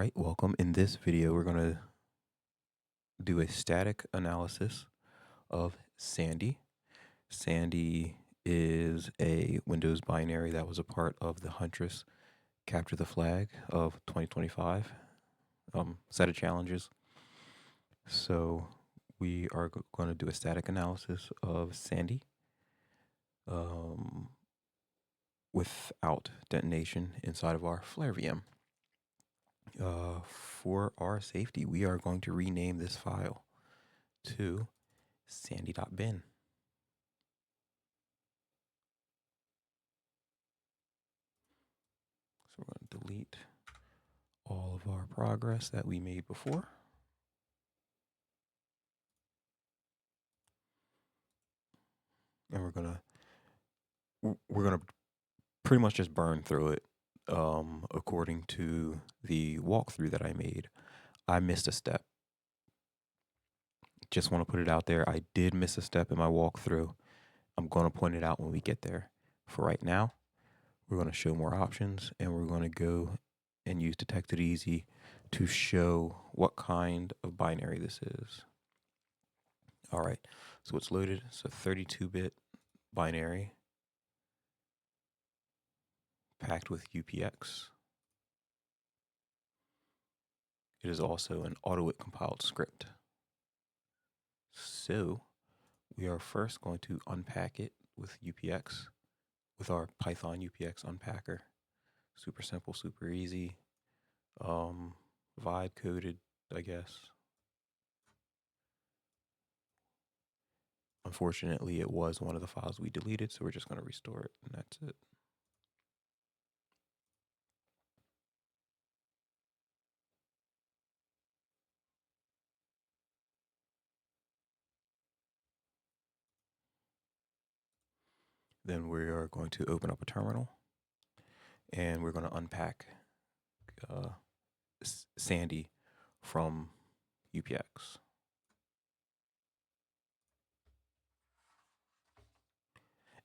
right, welcome. In this video, we're going to do a static analysis of Sandy. Sandy is a Windows binary that was a part of the Huntress Capture the Flag of 2025 set of challenges. So we are going to do a static analysis of Sandy without detonation inside of our Flare VM. For our safety, we are going to rename this file to sandy.bin. So we're going to delete all of our progress that we made before. And we're gonna pretty much just burn through it according to the walkthrough that I made. I missed a step. Just want to put it out there. I did miss a step in my walkthrough. I'm going to point it out when we get there. For right now, we're going to show more options, and we're going to go and use Detected Easy to show what kind of binary this is. All right, so it's loaded. It's a 32-bit binary packed with UPX. It is also an AutoIt compiled script. So we are first going to unpack it with UPX, with our Python UPX unpacker. Super simple, super easy. Vibe coded, I guess. Unfortunately, it was one of the files we deleted, so we're just going to restore it, and that's it. Then we are going to open up a terminal, and we're going to unpack Sandy from UPX.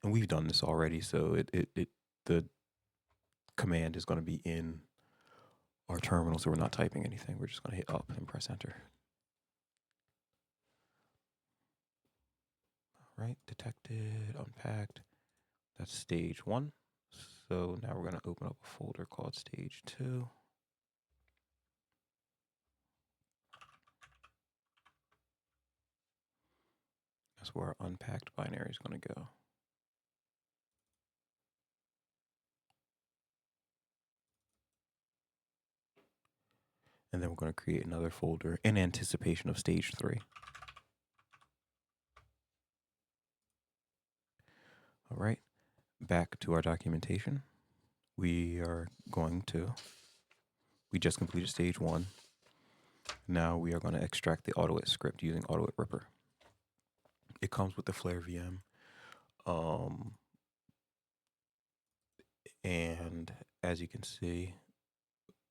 And we've done this already, so the command is going to be in our terminal, so we're not typing anything. We're just going to hit up and press enter. All right, detected, unpacked. That's stage 1. So now we're going to open up a folder called stage 2. That's where our unpacked binary is going to go. And then we're going to create another folder in anticipation of stage 3. All right, back to our documentation. We just completed stage 1. Now we are going to extract the AutoIt script using AutoIt Ripper. It comes with the Flare VM. And as you can see,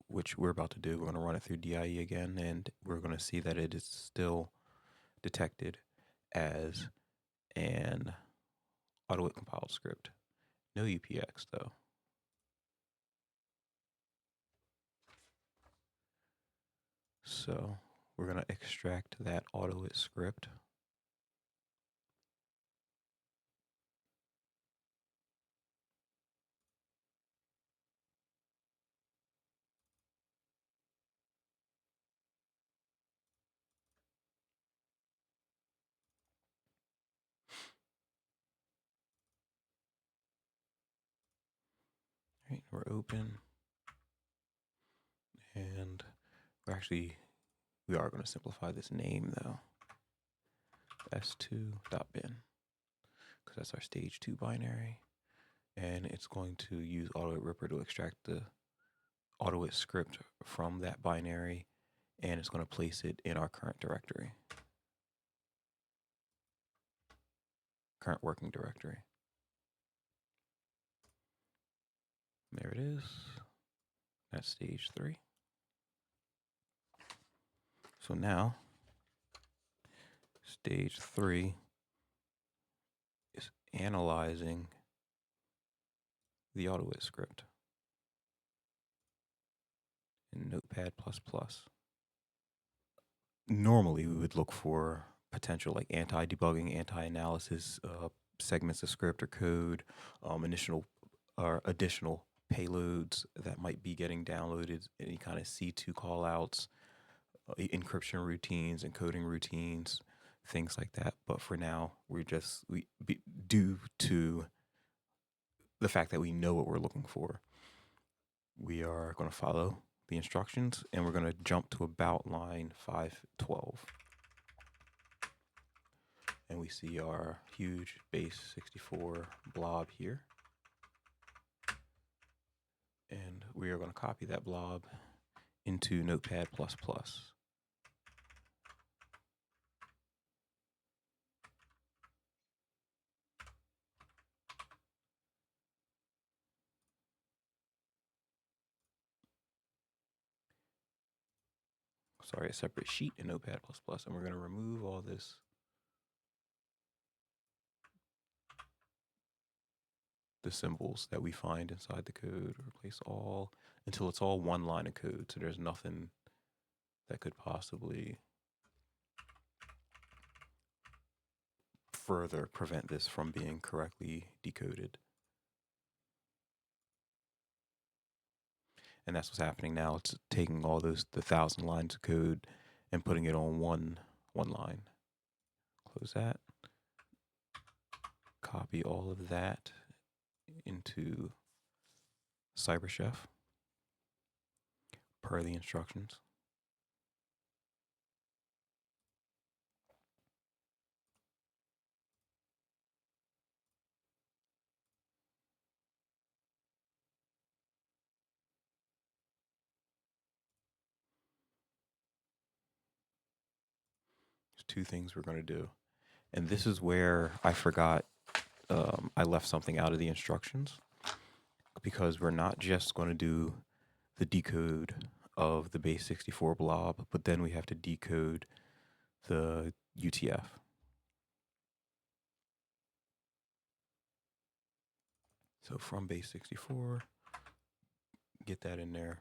which we're about to do, we're going to run it through DIE again, and we're going to see that it is still detected as an AutoIt compiled script. No UPX though. So we're going to extract that AutoIt script. Right, we're open. And we are going to simplify this name though. s2.bin, because that's our stage 2 binary. And it's going to use AutoIt Ripper to extract the AutoIt script from that binary, and it's going to place it in our current directory, current working directory. There it is. That's stage 3. So now, stage 3 is analyzing the AutoIt script. in Notepad++. Normally, we would look for potential like anti-debugging, anti-analysis, segments of script or code, initial or additional payloads that might be getting downloaded, any kind of C2 callouts, encryption routines, encoding routines, things like that. But for now, due to the fact that we know what we're looking for, we are going to follow the instructions, and we're going to jump to about line 512. And we see our huge base64 blob here. And we are going to copy that blob into Notepad++. Sorry, a separate sheet in Notepad++, and we're going to remove all this the symbols that we find inside the code, replace all until it's all one line of code, so there's nothing that could possibly further prevent this from being correctly decoded. And that's what's happening now. It's taking all the 1,000 lines of code and putting it on one line. Close that. Copy all of that into CyberChef per the instructions. There's two things we're going to do. And this is where I forgot I left something out of the instructions, because we're not just going to do the decode of the base64 blob, but then we have to decode the UTF. So from base64, get that in there.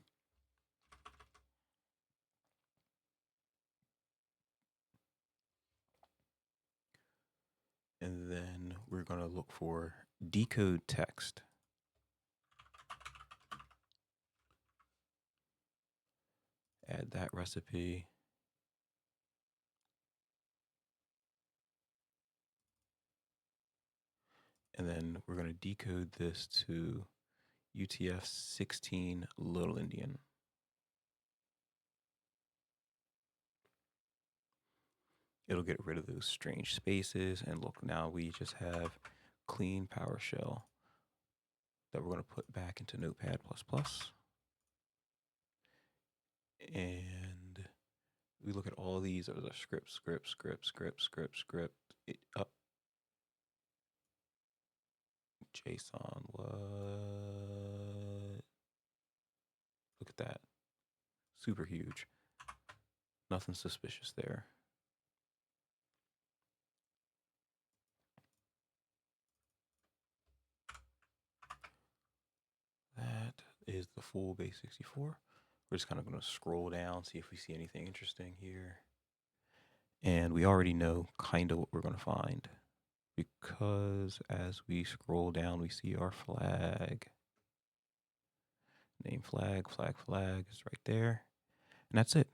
And then we're going to look for decode text. Add that recipe. And then we're going to decode this to UTF-16 Little Endian. It'll get rid of those strange spaces. And look, now we just have clean PowerShell that we're going to put back into Notepad++. And we look at all these as a script. JSON, what? Look at that. Super huge. Nothing suspicious there. That is the full base64. We're just kind of going to scroll down, see if we see anything interesting here. And we already know kind of what we're going to find, because as we scroll down, we see our flag. Name flag is right there. And that's it.